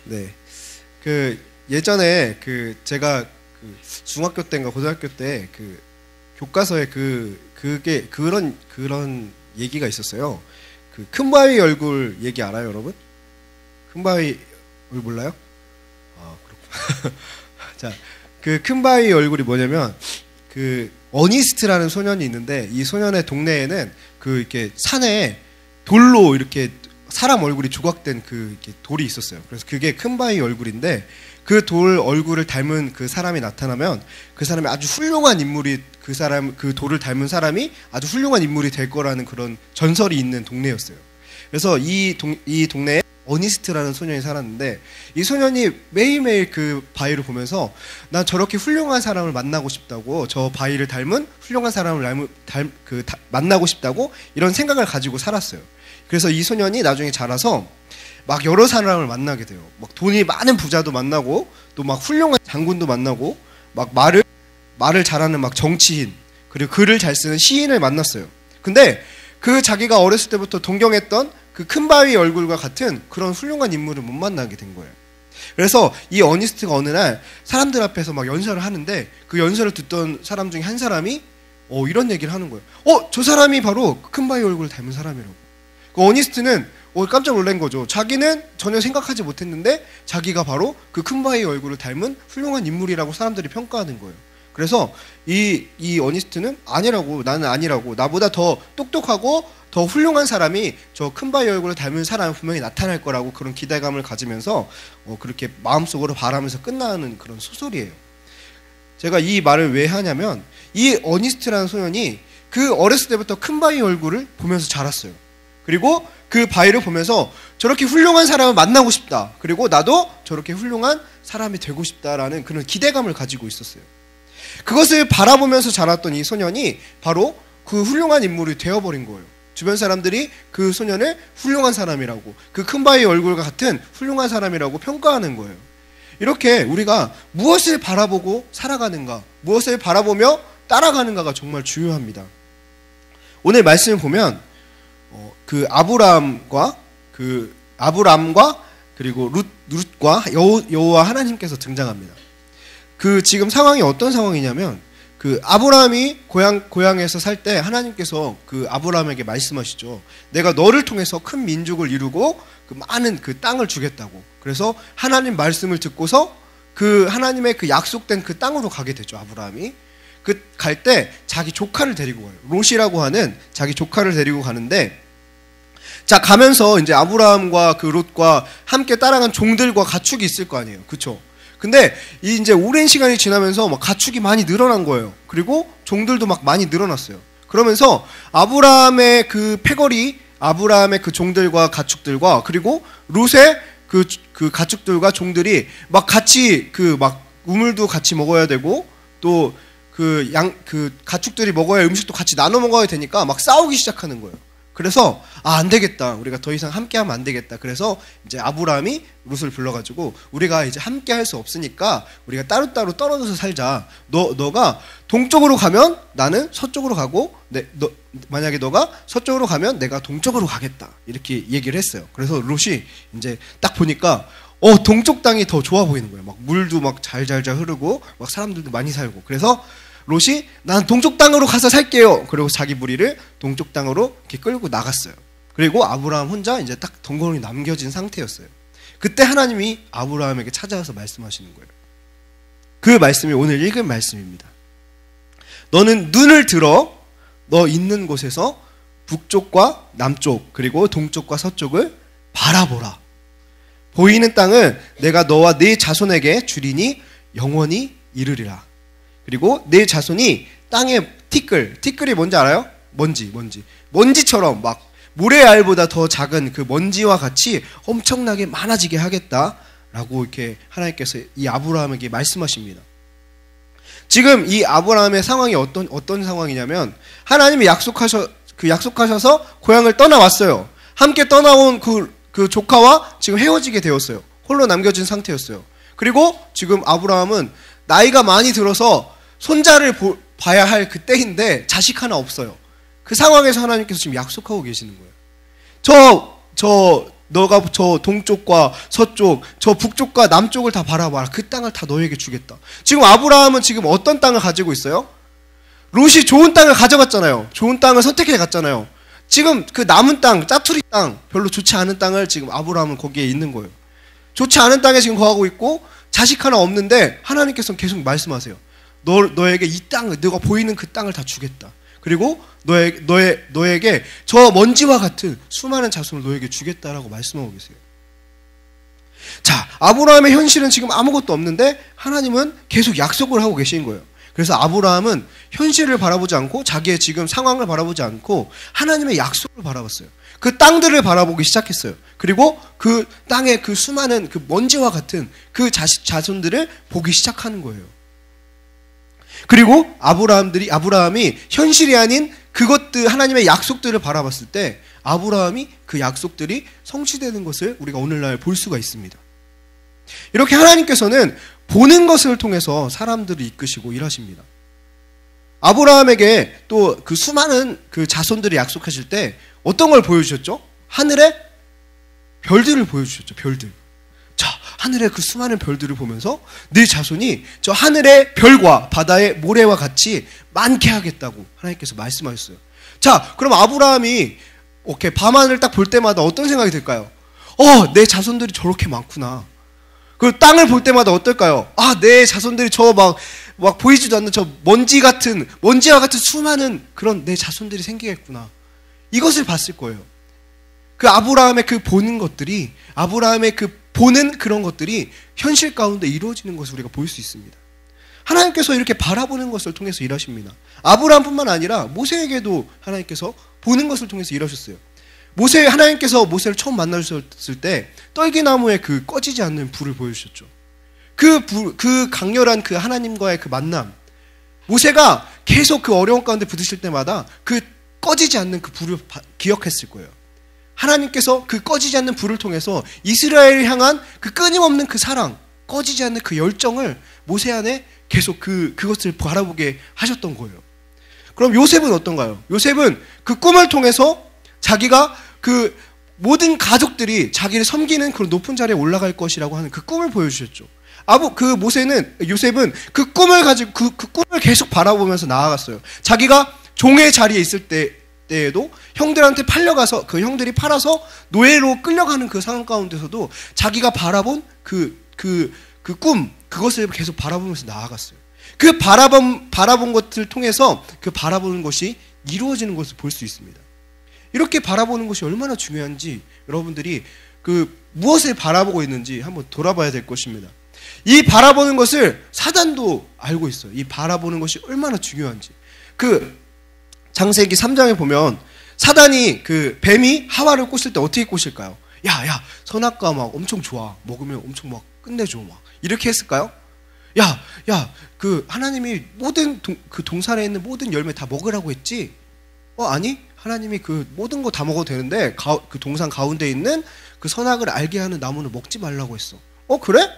네. 그 예전에 그 제가 그 중학교 때인가 고등학교 때 그 교과서에 그게 그런 얘기가 있었어요. 그 큰바위 얼굴 얘기 알아요, 여러분? 큰바위 얼굴 몰라요? 아, 그렇구나. 자, 그 큰바위 얼굴이 뭐냐면 그 어니스트라는 소년이 있는데 이 소년의 동네에는 그 이렇게 산에 돌로 이렇게 사람 얼굴이 조각된 그 이렇게 돌이 있었어요. 그래서 그게 큰바위 얼굴인데 그 돌 얼굴을 닮은 그 사람이 나타나면 그 사람이 아주 훌륭한 인물이 그 돌을 닮은 사람이 아주 훌륭한 인물이 될 거라는 그런 전설이 있는 동네였어요. 그래서 이 동네에 어니스트라는 소년이 살았는데 이 소년이 매일매일 그 바위를 보면서 난 저렇게 훌륭한 사람을 만나고 싶다고, 저 바위를 닮은 훌륭한 사람을 만나고 싶다고 이런 생각을 가지고 살았어요. 그래서 이 소년이 나중에 자라서 막 여러 사람을 만나게 돼요. 막 돈이 많은 부자도 만나고 또 막 훌륭한 장군도 만나고 막 말을 잘하는 막 정치인, 그리고 글을 잘 쓰는 시인을 만났어요. 근데 그 자기가 어렸을 때부터 동경했던 그 큰바위 얼굴과 같은 그런 훌륭한 인물을 못 만나게 된 거예요. 그래서 이 어니스트가 어느 날 사람들 앞에서 막 연설을 하는데 그 연설을 듣던 사람 중에 한 사람이 이런 얘기를 하는 거예요. 저 사람이 바로 큰바위 얼굴을 닮은 사람이라고. 그 어니스트는 깜짝 놀란 거죠. 자기는 전혀 생각하지 못했는데 자기가 바로 그 큰바위 얼굴을 닮은 훌륭한 인물이라고 사람들이 평가하는 거예요. 그래서 이 어니스트는 아니라고, 나는 아니라고, 나보다 더 똑똑하고 더 훌륭한 사람이 저 큰바위 얼굴을 닮은 사람이 분명히 나타날 거라고 그런 기대감을 가지면서 그렇게 마음속으로 바라면서 끝나는 그런 소설이에요. 제가 이 말을 왜 하냐면 이 어니스트라는 소년이 그 어렸을 때부터 큰바위 얼굴을 보면서 자랐어요. 그리고 그 바위를 보면서 저렇게 훌륭한 사람을 만나고 싶다, 그리고 나도 저렇게 훌륭한 사람이 되고 싶다라는 그런 기대감을 가지고 있었어요. 그것을 바라보면서 자랐던 이 소년이 바로 그 훌륭한 인물이 되어버린 거예요. 주변 사람들이 그 소년을 훌륭한 사람이라고, 그 큰바위 얼굴과 같은 훌륭한 사람이라고 평가하는 거예요. 이렇게 우리가 무엇을 바라보고 살아가는가, 무엇을 바라보며 따라가는가가 정말 중요합니다. 오늘 말씀을 보면 그 아브람과 그리고 룻과 여호와 하나님께서 등장합니다. 그 지금 상황이 어떤 상황이냐면 그 아브람이 고향에서 살 때 하나님께서 그 아브람에게 말씀하시죠. 내가 너를 통해서 큰 민족을 이루고 그 많은 그 땅을 주겠다고. 그래서 하나님 말씀을 듣고서 그 하나님의 그 약속된 그 땅으로 가게 되죠. 아브람이 갈 때 자기 조카를 데리고 가요. 롯이라고 하는 자기 조카를 데리고 가는데, 자, 가면서 이제 아브라함과 그 롯과 함께 따라간 종들과 가축이 있을 거 아니에요. 그쵸? 근데 이제 오랜 시간이 지나면서 막 가축이 많이 늘어난 거예요. 그리고 종들도 막 많이 늘어났어요. 그러면서 아브라함의 그 패거리, 아브라함의 그 종들과 가축들과 그리고 롯의 그 가축들과 종들이 막 같이 막 우물도 같이 먹어야 되고 또 그 가축들이 먹어야 음식도 같이 나눠 먹어야 되니까 막 싸우기 시작하는 거예요. 그래서 안 되겠다, 우리가 더 이상 함께하면 안 되겠다. 그래서 이제 아브라함이 롯을 불러가지고 우리가 이제 함께할 수 없으니까 우리가 따로따로 떨어져서 살자. 너가 동쪽으로 가면 나는 서쪽으로 가고, 만약에 너가 서쪽으로 가면 내가 동쪽으로 가겠다, 이렇게 얘기를 했어요. 그래서 롯이 이제 딱 보니까 동쪽 땅이 더 좋아 보이는 거예요. 막 물도 막 잘잘잘 흐르고 막 사람들도 많이 살고. 그래서 롯이 난 동쪽 땅으로 가서 살게요. 그리고 자기 무리를 동쪽 땅으로 이렇게 끌고 나갔어요. 그리고 아브라함 혼자 이제 딱 덩그러니 남겨진 상태였어요. 그때 하나님이 아브라함에게 찾아와서 말씀하시는 거예요. 그 말씀이 오늘 읽은 말씀입니다. 너는 눈을 들어 너 있는 곳에서 북쪽과 남쪽 그리고 동쪽과 서쪽을 바라보라. 보이는 땅을 내가 너와 네 자손에게 주리니 영원히 이르리라. 그리고 내 자손이 땅의 티끌이 뭔지 알아요? 먼지처럼 막 모래알보다 더 작은 그 먼지와 같이 엄청나게 많아지게 하겠다라고 이렇게 하나님께서 이 아브라함에게 말씀하십니다. 지금 이 아브라함의 상황이 어떤 상황이냐면 하나님이 약속하셔서 고향을 떠나왔어요. 함께 떠나온 그 조카와 지금 헤어지게 되었어요. 홀로 남겨진 상태였어요. 그리고 지금 아브라함은 나이가 많이 들어서 손자를 봐야 할 그때인데 자식 하나 없어요. 그 상황에서 하나님께서 지금 약속하고 계시는 거예요. 너가 저 동쪽과 서쪽, 저 북쪽과 남쪽을 다 바라봐라. 그 땅을 다 너에게 주겠다. 지금 아브라함은 지금 어떤 땅을 가지고 있어요? 롯이 좋은 땅을 가져갔잖아요. 좋은 땅을 선택해 갔잖아요. 지금 그 남은 땅, 짜투리 땅, 별로 좋지 않은 땅을 지금 아브라함은 거기에 있는 거예요. 좋지 않은 땅에 지금 거하고 있고 자식 하나 없는데 하나님께서는 계속 말씀하세요. 너에게 이 땅을, 너가 보이는 그 땅을 다 주겠다. 그리고 너에게 저 먼지와 같은 수많은 자손을 너에게 주겠다라고 말씀하고 계세요. 자, 아브라함의 현실은 지금 아무것도 없는데 하나님은 계속 약속을 하고 계신 거예요. 그래서 아브라함은 현실을 바라보지 않고 자기의 지금 상황을 바라보지 않고 하나님의 약속을 바라봤어요. 그 땅들을 바라보기 시작했어요. 그리고 그 땅의 그 수많은 그 먼지와 같은 그 자손들을 보기 시작하는 거예요. 그리고 아브라함이 현실이 아닌 그것들, 하나님의 약속들을 바라봤을 때 아브라함이 그 약속들이 성취되는 것을 우리가 오늘날 볼 수가 있습니다. 이렇게 하나님께서는 보는 것을 통해서 사람들을 이끄시고 일하십니다. 아브라함에게 또 그 수많은 그 자손들을 약속하실 때 어떤 걸 보여주셨죠? 하늘의 별들을 보여주셨죠. 별들. 자, 하늘의 그 수많은 별들을 보면서 네 자손이 저 하늘의 별과 바다의 모래와 같이 많게 하겠다고 하나님께서 말씀하셨어요. 자, 그럼 아브라함이 밤하늘을 딱 볼 때마다 어떤 생각이 들까요? 내 자손들이 저렇게 많구나. 그 땅을 볼 때마다 어떨까요? 내 자손들이 저 막 보이지도 않는 저 먼지와 같은 수많은 그런 내 자손들이 생기겠구나. 이것을 봤을 거예요. 그 아브라함의 그 보는 것들이, 아브라함의 그 보는 그런 것들이 현실 가운데 이루어지는 것을 우리가 볼 수 있습니다. 하나님께서 이렇게 바라보는 것을 통해서 일하십니다. 아브라함뿐만 아니라 모세에게도 하나님께서 보는 것을 통해서 일하셨어요. 하나님께서 모세를 처음 만나셨을 때 떨기나무에 그 꺼지지 않는 불을 보여주셨죠. 그 강렬한 그 하나님과의 그 만남, 모세가 계속 그 어려운 가운데 부딪힐 때마다 그 꺼지지 않는 그 불을 기억했을 거예요. 하나님께서 그 꺼지지 않는 불을 통해서 이스라엘을 향한 그 끊임없는 그 사랑, 꺼지지 않는 그 열정을 모세 안에 계속 그것을 바라보게 하셨던 거예요. 그럼 요셉은 어떤가요? 요셉은 그 꿈을 통해서 자기가 그 모든 가족들이 자기를 섬기는 그런 높은 자리에 올라갈 것이라고 하는 그 꿈을 보여주셨죠. 요셉은 그 꿈을 가지고 그 꿈을 계속 바라보면서 나아갔어요. 자기가 종의 자리에 있을 때에도 형들한테 팔려가서 그 형들이 팔아서 노예로 끌려가는 그 상황 가운데서도 자기가 바라본 그것을 계속 바라보면서 나아갔어요. 그 바라본 것을 통해서 그 바라보는 것이 이루어지는 것을 볼 수 있습니다. 이렇게 바라보는 것이 얼마나 중요한지 여러분들이 무엇을 바라보고 있는지 한번 돌아봐야 될 것입니다. 이 바라보는 것을 사단도 알고 있어요. 이 바라보는 것이 얼마나 중요한지. 창세기 3장에 보면 사단이 뱀이 하와를 꼬실 때 어떻게 꼬실까요? 야, 선악과 막 엄청 좋아. 먹으면 엄청 막 끝내줘. 막 이렇게 했을까요? 하나님이 모든 동산에 있는 모든 열매 다 먹으라고 했지? 아니, 하나님이 그 모든 거 다 먹어도 되는데 그 동산 가운데 있는 그 선악을 알게 하는 나무는 먹지 말라고 했어. 그래?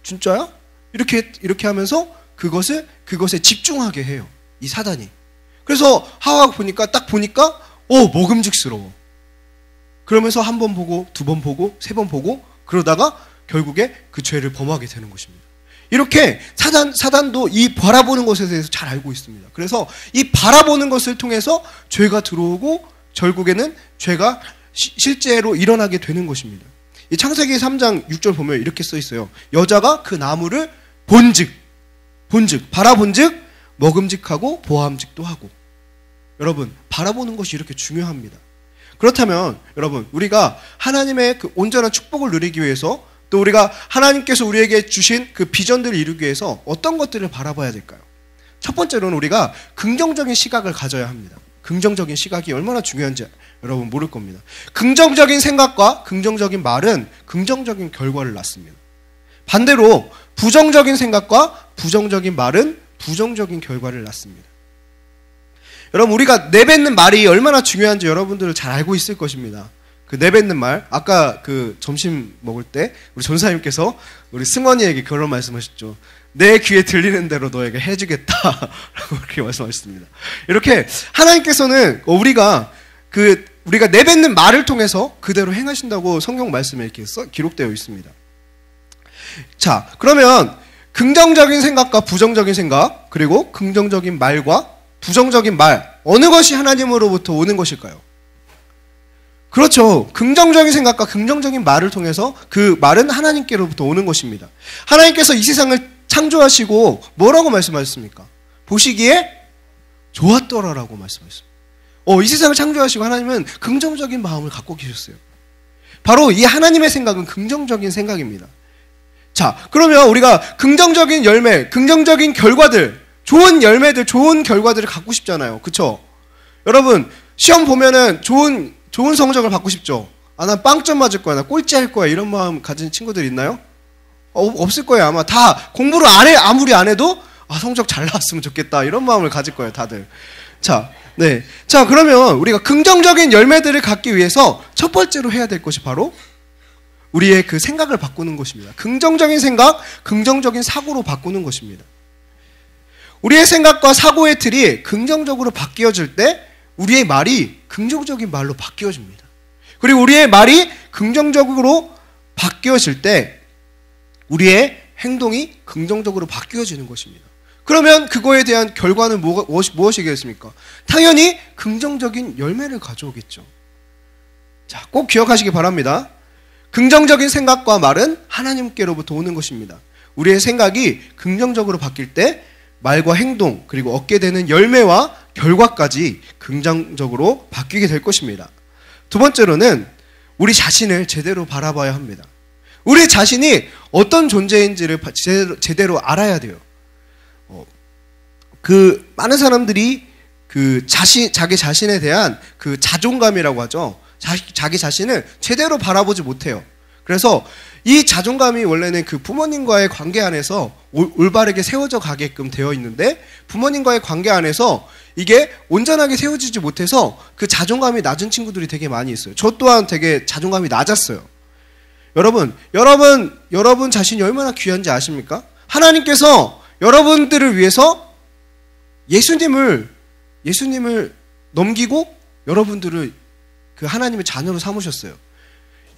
진짜야? 이렇게 하면서 그것에 집중하게 해요. 이 사단이. 그래서 하와가 딱 보니까 먹음직스러워. 그러면서 한 번 보고, 두 번 보고, 세 번 보고, 그러다가 결국에 그 죄를 범하게 되는 것입니다. 이렇게 사단도 이 바라보는 것에 대해서 잘 알고 있습니다. 그래서 이 바라보는 것을 통해서 죄가 들어오고 결국에는 죄가 실제로 일어나게 되는 것입니다. 이 창세기 3장 6절 보면 이렇게 써 있어요. 여자가 그 나무를 바라본즉 먹음직하고 보암직도 하고. 여러분, 바라보는 것이 이렇게 중요합니다. 그렇다면 여러분, 우리가 하나님의 그 온전한 축복을 누리기 위해서 또 우리가 하나님께서 우리에게 주신 그 비전들을 이루기 위해서 어떤 것들을 바라봐야 될까요? 첫 번째로는 우리가 긍정적인 시각을 가져야 합니다. 긍정적인 시각이 얼마나 중요한지 여러분 모를 겁니다. 긍정적인 생각과 긍정적인 말은 긍정적인 결과를 낳습니다. 반대로 부정적인 생각과 부정적인 말은 부정적인 결과를 낳습니다. 여러분, 우리가 내뱉는 말이 얼마나 중요한지 여러분들은 잘 알고 있을 것입니다. 그 내뱉는 말, 아까 그 점심 먹을 때 우리 전사님께서 우리 승원이에게 그런 말씀하셨죠. 내 귀에 들리는 대로 너에게 해주겠다 라고 그렇게 말씀하셨습니다. 이렇게 하나님께서는 우리가 우리가 내뱉는 말을 통해서 그대로 행하신다고 성경 말씀에 이렇게 기록되어 있습니다. 자, 그러면 긍정적인 생각과 부정적인 생각, 그리고 긍정적인 말과 부정적인 말, 어느 것이 하나님으로부터 오는 것일까요? 그렇죠. 긍정적인 생각과 긍정적인 말을 통해서 그 말은 하나님께로부터 오는 것입니다. 하나님께서 이 세상을 창조하시고 뭐라고 말씀하셨습니까? 보시기에 좋았더라라고 말씀하셨습니다. 이 세상을 창조하시고 하나님은 긍정적인 마음을 갖고 계셨어요. 바로 이 하나님의 생각은 긍정적인 생각입니다. 자, 그러면 우리가 긍정적인 열매, 긍정적인 결과들, 좋은 열매들, 좋은 결과들을 갖고 싶잖아요. 그쵸? 여러분, 시험 보면은 좋은 성적을 받고 싶죠? 난 빵점 맞을 거야, 나 꼴찌 할 거야, 이런 마음 가진 친구들 있나요? 없을 거예요. 아마 다 공부를 아무리 안 해도 성적 잘 나왔으면 좋겠다, 이런 마음을 가질 거예요, 다들. 자, 네. 자, 그러면 우리가 긍정적인 열매들을 갖기 위해서 첫 번째로 해야 될 것이 바로 우리의 그 생각을 바꾸는 것입니다. 긍정적인 생각, 긍정적인 사고로 바꾸는 것입니다. 우리의 생각과 사고의 틀이 긍정적으로 바뀌어질 때 우리의 말이 긍정적인 말로 바뀌어집니다. 그리고 우리의 말이 긍정적으로 바뀌어질 때 우리의 행동이 긍정적으로 바뀌어지는 것입니다. 그러면 그거에 대한 결과는 무엇이겠습니까? 당연히 긍정적인 열매를 가져오겠죠. 자, 꼭 기억하시기 바랍니다. 긍정적인 생각과 말은 하나님께로부터 오는 것입니다. 우리의 생각이 긍정적으로 바뀔 때 말과 행동, 그리고 얻게 되는 열매와 결과까지 긍정적으로 바뀌게 될 것입니다. 두 번째로는 우리 자신을 제대로 바라봐야 합니다. 우리 자신이 어떤 존재인지를 제대로 알아야 돼요. 많은 사람들이 자기 자신에 대한 그 자존감이라고 하죠. 자기 자신을 제대로 바라보지 못해요. 그래서 이 자존감이 원래는 그 부모님과의 관계 안에서 올바르게 세워져 가게끔 되어 있는데, 부모님과의 관계 안에서 이게 온전하게 세워지지 못해서 그 자존감이 낮은 친구들이 되게 많이 있어요. 저 또한 되게 자존감이 낮았어요. 여러분 자신이 얼마나 귀한지 아십니까? 하나님께서 여러분들을 위해서 예수님을 넘기고 여러분들을 그 하나님의 자녀로 삼으셨어요.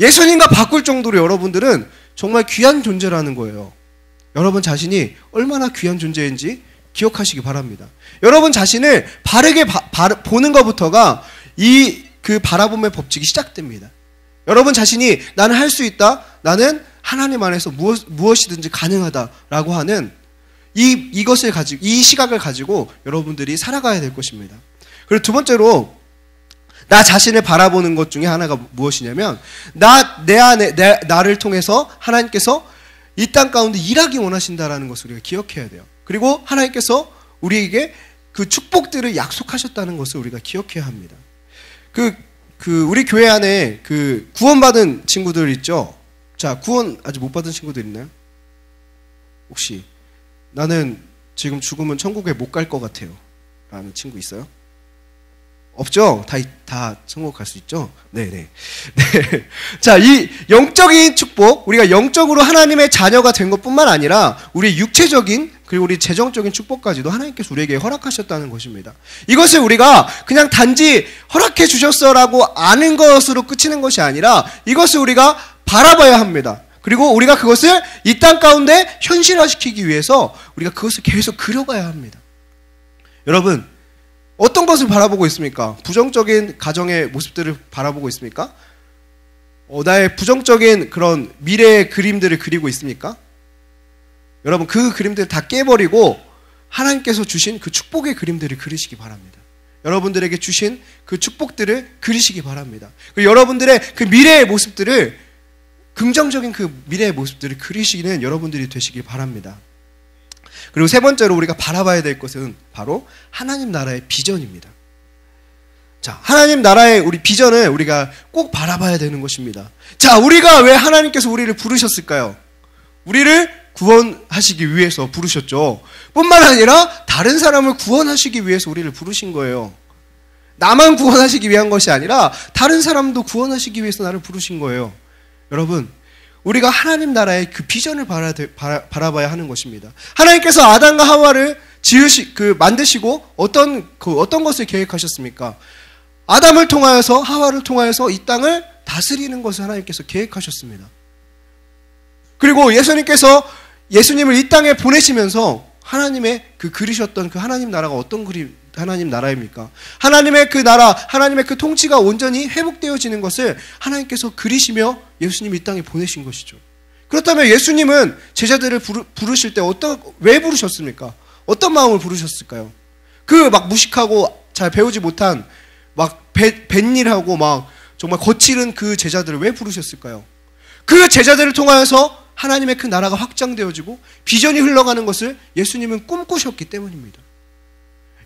예수님과 바꿀 정도로 여러분들은 정말 귀한 존재라는 거예요. 여러분 자신이 얼마나 귀한 존재인지 기억하시기 바랍니다. 여러분 자신을 바르게 보는 것부터가 그 바라봄의 법칙이 시작됩니다. 여러분 자신이 나는 할 수 있다, 나는 하나님 안에서 무엇이든지 가능하다라고 하는 이것을 가지고, 이 시각을 가지고 여러분들이 살아가야 될 것입니다. 그리고 두 번째로 나 자신을 바라보는 것 중에 하나가 무엇이냐면, 나를 통해서 하나님께서 이 땅 가운데 일하기 원하신다라는 것을 우리가 기억해야 돼요. 그리고 하나님께서 우리에게 그 축복들을 약속하셨다는 것을 우리가 기억해야 합니다. 우리 교회 안에 구원받은 친구들 있죠? 자, 구원 아직 못 받은 친구들 있나요? 혹시 나는 지금 죽으면 천국에 못 갈 것 같아요 라는 친구 있어요? 없죠? 다 천국 갈 수 있죠? 네네. 네. 자, 이 영적인 축복, 우리가 영적으로 하나님의 자녀가 된 것 뿐만 아니라 우리 육체적인, 그리고 우리 재정적인 축복까지도 하나님께서 우리에게 허락하셨다는 것입니다. 이것을 우리가 그냥 단지 허락해 주셨어라고 아는 것으로 그치는 것이 아니라 이것을 우리가 바라봐야 합니다. 그리고 우리가 그것을 이 땅 가운데 현실화시키기 위해서 우리가 그것을 계속 그려가야 합니다. 여러분, 어떤 것을 바라보고 있습니까? 부정적인 가정의 모습들을 바라보고 있습니까? 나의 부정적인 그런 미래의 그림들을 그리고 있습니까? 여러분, 그 그림들을 다 깨버리고 하나님께서 주신 그 축복의 그림들을 그리시기 바랍니다. 여러분들에게 주신 그 축복들을 그리시기 바랍니다. 그리고 여러분들의 그 미래의 모습들을, 긍정적인 그 미래의 모습들을 그리시는 여러분들이 되시길 바랍니다. 그리고 세 번째로 우리가 바라봐야 될 것은 바로 하나님 나라의 비전입니다. 자, 하나님 나라의 우리 비전을 우리가 꼭 바라봐야 되는 것입니다. 자, 우리가 왜 하나님께서 우리를 부르셨을까요? 우리를 구원하시기 위해서 부르셨죠. 뿐만 아니라 다른 사람을 구원하시기 위해서 우리를 부르신 거예요. 나만 구원하시기 위한 것이 아니라 다른 사람도 구원하시기 위해서 나를 부르신 거예요. 여러분, 우리가 하나님 나라의 그 비전을 바라봐야 하는 것입니다. 하나님께서 아담과 하와를 만드시고 어떤 것을 계획하셨습니까? 아담을 통하여서, 하와를 통하여서 이 땅을 다스리는 것을 하나님께서 계획하셨습니다. 그리고 예수님을 이 땅에 보내시면서 하나님의 그리셨던 그 하나님 나라가 어떤 하나님 나라입니까? 하나님의 그 나라, 하나님의 그 통치가 온전히 회복되어지는 것을 하나님께서 그리시며 예수님이 이 땅에 보내신 것이죠. 그렇다면 예수님은 제자들을 부르실 때 왜 부르셨습니까? 어떤 마음을 부르셨을까요? 그 막 무식하고 잘 배우지 못한 막 뱃일하고 막 정말 거칠은 그 제자들을 왜 부르셨을까요? 그 제자들을 통하여서 하나님의 그 나라가 확장되어지고 비전이 흘러가는 것을 예수님은 꿈꾸셨기 때문입니다.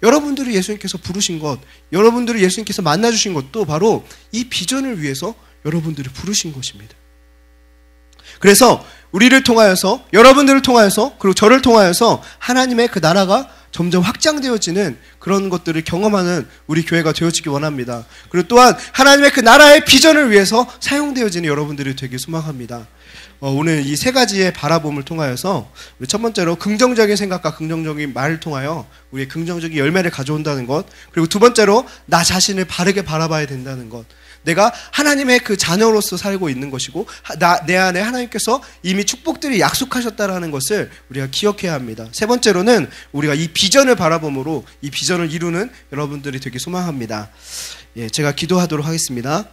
여러분들을 예수님께서 부르신 것, 여러분들을 예수님께서 만나주신 것도 바로 이 비전을 위해서 여러분들을 부르신 것입니다. 그래서 우리를 통하여서, 여러분들을 통하여서, 그리고 저를 통하여서 하나님의 그 나라가 점점 확장되어지는 그런 것들을 경험하는 우리 교회가 되어지기 원합니다. 그리고 또한 하나님의 그 나라의 비전을 위해서 사용되어지는 여러분들이 되길 소망합니다. 오늘 이 세 가지의 바라봄을 통하여서 우리 첫 번째로 긍정적인 생각과 긍정적인 말을 통하여 우리의 긍정적인 열매를 가져온다는 것, 그리고 두 번째로 나 자신을 바르게 바라봐야 된다는 것, 내가 하나님의 그 자녀로서 살고 있는 것이고 내 안에 하나님께서 이미 축복들이 약속하셨다라는 것을 우리가 기억해야 합니다. 세 번째로는 우리가 이 비전을 바라봄으로 이 비전을 이루는 여러분들이 되길 소망합니다. 제가 기도하도록 하겠습니다.